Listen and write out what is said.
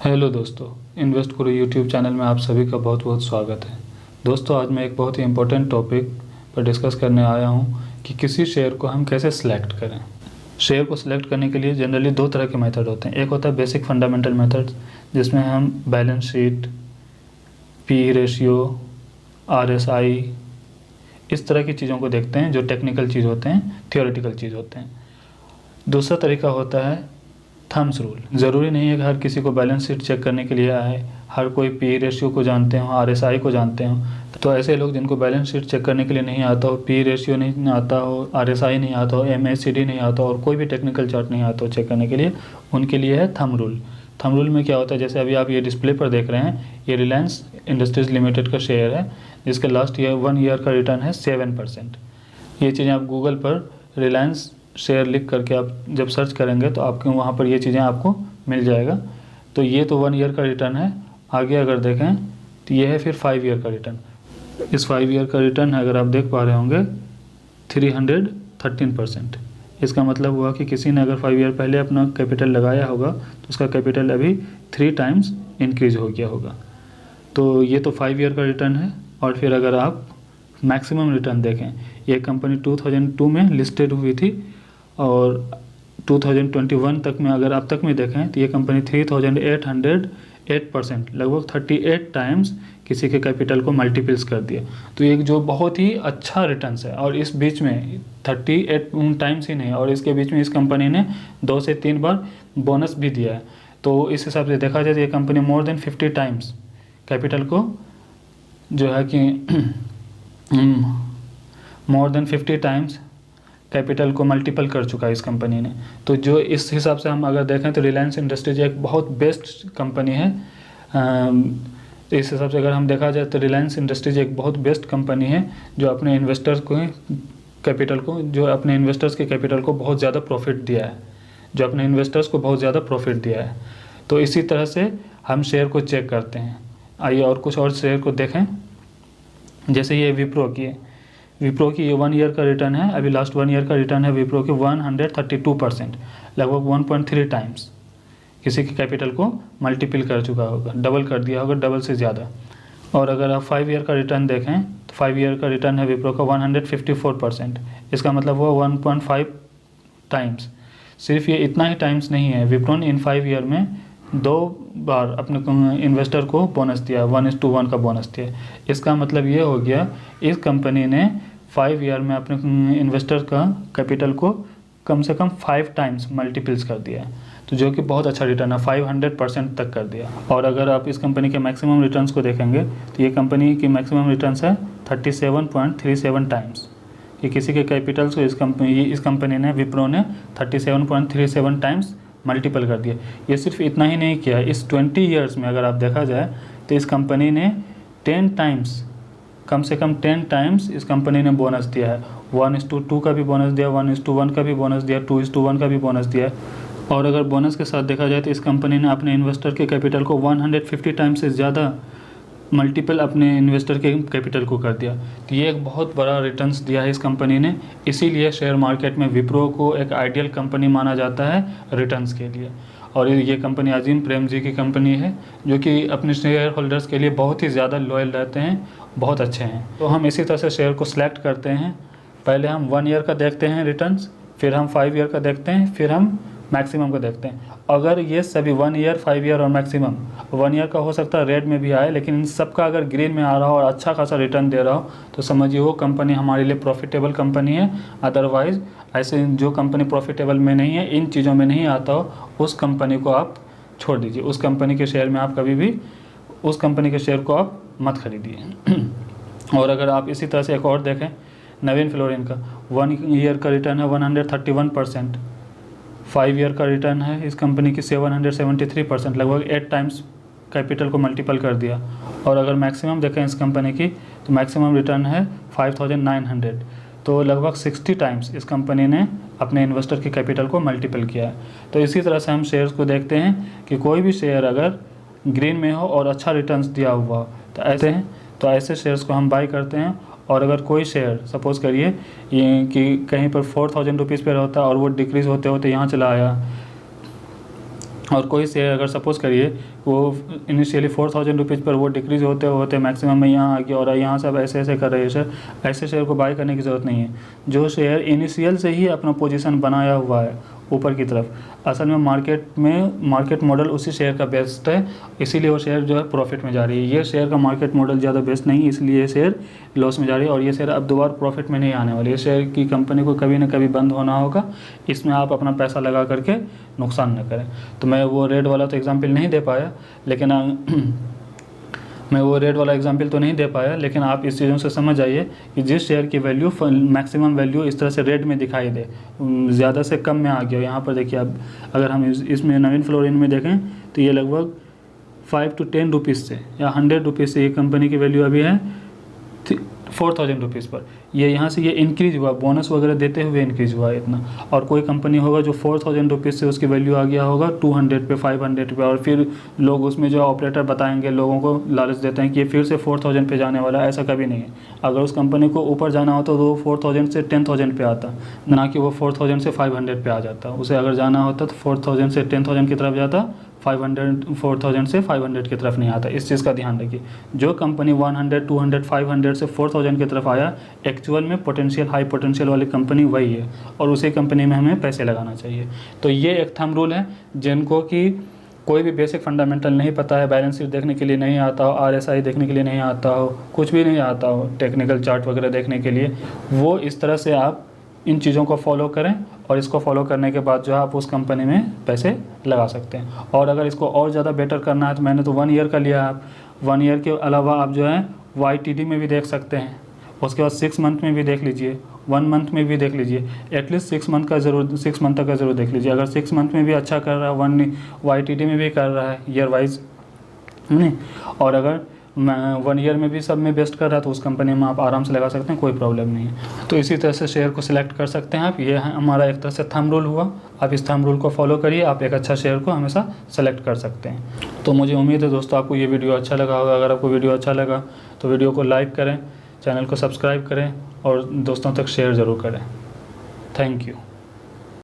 Hello दोस्तों, invest करो YouTube channel में आप सभी का बहुत बहुत स्वागत है। दोस्तों, आज मैं एक बहुत ही इम्पोर्टेंट टॉपिक पर डिस्कस करने आया हूं कि किसी शेयर को हम कैसे सिलेक्ट करें। शेयर को सिलेक्ट करने के लिए जनरली दो तरह के मेथड होते हैं। एक होता है बेसिक फंडामेंटल मेथड, जिसमें हम balance sheet, P ratio, RSI, इस तरह की चीज़ों को देखते हैं जो टेक्निकल चीज़ होते हैं, थियोरेटिकल चीज़ होते हैं। दूसरा तरीका होता है थम्स रूल। ज़रूरी नहीं है कि हर किसी को बैलेंस शीट चेक करने के लिए आए, हर कोई पी रेशियो को जानते हो, RSI को जानते हो। तो ऐसे लोग जिनको बैलेंस शीट चेक करने के लिए नहीं आता हो, पी रेशियो नहीं आता हो, RSI नहीं आता हो, MACD नहीं आता हो और कोई भी टेक्निकल चार्ट नहीं आता हो चेक करने के लिए, उनके लिए है थंब रूल। थंब रूल में क्या होता है, जैसे अभी आप ये डिस्प्ले पर देख रहे हैं, ये रिलायंस इंडस्ट्रीज़ लिमिटेड का शेयर है, जिसका लास्ट ईयर 1 ईयर का रिटर्न है 7%। ये चीज़ें आप गूगल पर रिलायंस शेयर लिख करके आप जब सर्च करेंगे तो आपके वहाँ पर ये चीज़ें आपको मिल जाएगा। तो ये तो 1 ईयर का रिटर्न है। आगे अगर देखें तो ये है फिर 5 ईयर का रिटर्न। इस 5 ईयर का रिटर्न है, अगर आप देख पा रहे होंगे, 313%। इसका मतलब हुआ कि किसी ने अगर 5 ईयर पहले अपना कैपिटल लगाया होगा तो उसका कैपिटल अभी 3 टाइम्स इंक्रीज हो गया होगा। तो ये तो 5 ईयर का रिटर्न है। और फिर अगर आप मैक्सिमम रिटर्न देखें, ये कंपनी 2002 में लिस्टेड हुई थी और 2021 तक में अगर अब तक में देखें तो ये कंपनी 3808%, लगभग 38 टाइम्स किसी के कैपिटल को मल्टीपल्स कर दिया। तो एक जो बहुत ही अच्छा रिटर्न्स है। और इस बीच में 38 टाइम्स ही नहीं, और इसके बीच में इस कंपनी ने 2 से 3 बार बोनस भी दिया है। तो इस हिसाब से देखा जाए तो ये company more than 50 times capital को जो है कि मोर देन 50 टाइम्स कैपिटल को मल्टीपल कर चुका है इस कंपनी ने। तो जो इस हिसाब से हम अगर देखें तो रिलायंस इंडस्ट्रीज एक बहुत बेस्ट कंपनी है। तो इस हिसाब से अगर हम देखा जाए तो रिलायंस इंडस्ट्रीज एक बहुत बेस्ट कंपनी है जो अपने इन्वेस्टर्स के कैपिटल को बहुत ज़्यादा प्रॉफिट दिया है, तो इसी तरह से हम शेयर को चेक करते हैं। आइए और कुछ और शेयर को देखें। जैसे ये विप्रो की ये 1 ईयर का रिटर्न है, अभी लास्ट 1 ईयर का रिटर्न है विप्रो की 132%, लगभग 1.3 टाइम्स किसी के कैपिटल को मल्टीपल कर चुका होगा, डबल कर दिया होगा, डबल से ज़्यादा। और अगर आप 5 ईयर का रिटर्न देखें तो 5 ईयर का रिटर्न है विप्रो का 154%। इसका मतलब हुआ 1.5 टाइम्स। सिर्फ ये इतना ही टाइम्स नहीं है, विप्रो ने इन 5 ईयर में 2 बार अपने इन्वेस्टर को बोनस दिया, 1:1 का बोनस दिया। इसका मतलब ये हो गया इस कंपनी ने 5 ईयर में अपने इन्वेस्टर का कैपिटल को कम से कम 5 टाइम्स मल्टीपल्स कर दिया, तो जो कि बहुत अच्छा रिटर्न है, 500% तक कर दिया। और अगर आप इस कंपनी के मैक्सिमम रिटर्न्स को देखेंगे तो ये कंपनी की मैक्सिमम रिटर्न्स है 37.37 टाइम्स, कि किसी के कैपिटल्स को इस कंपनी ने, विप्रो ने 37.37 टाइम्स मल्टीपल कर दिया। ये सिर्फ इतना ही नहीं किया, इस 20 ईयर्स में अगर आप देखा जाए तो इस कंपनी ने 10 टाइम्स, कम से कम 10 टाइम्स इस कंपनी ने बोनस दिया है। 1:2 का भी बोनस दिया, 1:1 का भी बोनस दिया, 2:1 का भी बोनस दिया। और अगर बोनस के साथ देखा जाए तो इस कंपनी ने अपने इन्वेस्टर के कैपिटल को 150 टाइम्स से ज़्यादा मल्टीपल अपने इन्वेस्टर के कैपिटल को कर दिया। तो ये एक बहुत बड़ा रिटर्न्स दिया है इस कंपनी ने। इसीलिए शेयर मार्केट में विप्रो को एक आइडियल कंपनी माना जाता है रिटर्न्स के लिए। और ये कंपनी अजीम प्रेमजी की कंपनी है, जो कि अपने शेयर होल्डर्स के लिए बहुत ही ज़्यादा लॉयल रहते हैं, बहुत अच्छे हैं। तो हम इसी तरह से शेयर को सिलेक्ट करते हैं। पहले हम 1 ईयर का देखते हैं रिटर्न्स, फिर हम 5 ईयर का देखते हैं, फिर हम मैक्सिमम को देखते हैं। अगर ये सभी 1 ईयर, 5 ईयर और मैक्सिमम, 1 ईयर का हो सकता है रेड में भी आए, लेकिन इन सब का अगर ग्रीन में आ रहा हो और अच्छा खासा रिटर्न दे रहा हो तो समझिए वो कंपनी हमारे लिए प्रॉफिटेबल कंपनी है। अदरवाइज़ ऐसे जो कंपनी प्रॉफिटेबल में नहीं है, इन चीज़ों में नहीं आता हो, उस कंपनी को आप छोड़ दीजिए। उस कंपनी के शेयर में आप कभी भी उस कंपनी के शेयर को आप मत खरीदिए। और अगर आप इसी तरह से एक और देखें, नवीन फ्लोरिन का 1 ईयर का रिटर्न है 131%, 5 ईयर का रिटर्न है इस कंपनी की 773%, लगभग 8 टाइम्स कैपिटल को मल्टीपल कर दिया। और अगर मैक्सिमम देखें इस कंपनी की तो मैक्सिमम रिटर्न है 5900, तो लगभग 60 टाइम्स इस कंपनी ने अपने इन्वेस्टर के कैपिटल को मल्टीपल किया है। तो इसी तरह से हम शेयर्स को देखते हैं कि कोई भी शेयर अगर ग्रीन में हो और अच्छा रिटर्न्स दिया हुआ हो तो ऐसे शेयर्स को हम बाई करते हैं। और अगर कोई शेयर सपोज़ करिए ये कि कहीं पर 4000 रुपीज़ पर होता है और वो डिक्रीज़ होते होते यहाँ चला आया और कोई शेयर अगर सपोज़ करिए वो इनिशियली 4000 रुपीज़ पर वो डिक्रीज़ होते होते मैक्सिमम में यहाँ आ गया और यहाँ से अब ऐसे ऐसे कर रहे हैं शेयर, ऐसे शेयर को बाय करने की ज़रूरत नहीं है। जो शेयर इनिशियल से ही अपना पोजीशन बनाया हुआ है ऊपर की तरफ, असल में मार्केट मॉडल उसी शेयर का बेस्ट है, इसीलिए वो शेयर जो है प्रॉफिट में जा रही है। ये शेयर का मार्केट मॉडल ज़्यादा बेस्ट नहीं, इसलिए ये शेयर लॉस में जा रही है और ये शेयर अब दोबारा प्रॉफिट में नहीं आने वाली। ये शेयर की कंपनी को कभी ना कभी बंद होना होगा, इसमें आप अपना पैसा लगा करके नुकसान न करें। तो मैं वो रेड वाला तो एग्जाम्पल नहीं दे पाया, लेकिन आप इस चीज़ों से समझ जाइए कि जिस शेयर की वैल्यू मैक्सिमम वैल्यू इस तरह से रेड में दिखाई दे, ज़्यादा से कम में आ गया। यहाँ पर देखिए आप, अगर हम इसमें नवीन फ्लोरिन में देखें तो ये लगभग 5 to 10 रुपीज़ से या 100 रुपीज़ से ये कंपनी की वैल्यू अभी है 4000 रुपीज़ पर। ये यहाँ से ये इंक्रीज़ हुआ, बोनस वगैरह देते हुए इंक्रीज़ हुआ इतना। और कोई कंपनी होगा जो 4000 रुपीज़ से उसकी वैल्यू आ गया होगा 200 पे, 500 पे, और फिर लोग उसमें जो ऑपरेटर बताएंगे, लोगों को लालच देते हैं कि ये फिर से 4000 पे जाने वाला है। ऐसा कभी नहीं है। अगर उस कंपनी को ऊपर जाना होता तो वो 4000 से 10000 पे आता, ना कि वो 4000 से 500 पे आ जाता। उसे अगर जाना होता तो 4000 से 10000 की तरफ जाता, 4000 से 500 की तरफ नहीं आता। इस चीज़ का ध्यान रखिए। जो कंपनी 100, 200, 500 से 4000 की तरफ आया, एक्चुअल में पोटेंशियल, हाई पोटेंशियल वाली कंपनी वही है और उसी कंपनी में हमें पैसे लगाना चाहिए। तो ये एक थंब रूल है। जिनको कि कोई भी बेसिक फंडामेंटल नहीं पता है, बैलेंस शीट देखने के लिए नहीं आता हो, RSI देखने के लिए नहीं आता हो, कुछ भी नहीं आता हो, टेक्निकल चार्ट वगैरह देखने के लिए, वो इस तरह से आप इन चीज़ों को फॉलो करें और इसको फॉलो करने के बाद जो है आप उस कंपनी में पैसे लगा सकते हैं। और अगर इसको और ज़्यादा बेटर करना है तो मैंने तो 1 ईयर का लिया। आप 1 ईयर के अलावा आप जो है YTD में भी देख सकते हैं, उसके बाद 6 मंथ में भी देख लीजिए, 1 मंथ में भी देख लीजिए, एटलीस्ट 6 मंथ तक का ज़रूर देख लीजिए। अगर 6 मंथ में भी अच्छा कर रहा है, YTD में भी कर रहा है ईयर वाइज नहीं, और अगर 1 ईयर में भी सब में बेस्ट कर रहा है तो उस कंपनी में आप आराम से लगा सकते हैं, कोई प्रॉब्लम नहीं है। तो इसी तरह से शेयर को सिलेक्ट कर सकते हैं आप। ये हमारा एक तरह से थंब रूल हुआ। आप इस थंब रूल को फॉलो करिए, आप एक अच्छा शेयर को हमेशा सेलेक्ट कर सकते हैं। तो मुझे उम्मीद है दोस्तों आपको ये वीडियो अच्छा लगा होगा। अगर आपको वीडियो अच्छा लगा तो वीडियो को लाइक करें, चैनल को सब्सक्राइब करें और दोस्तों तक शेयर ज़रूर करें। Thank you.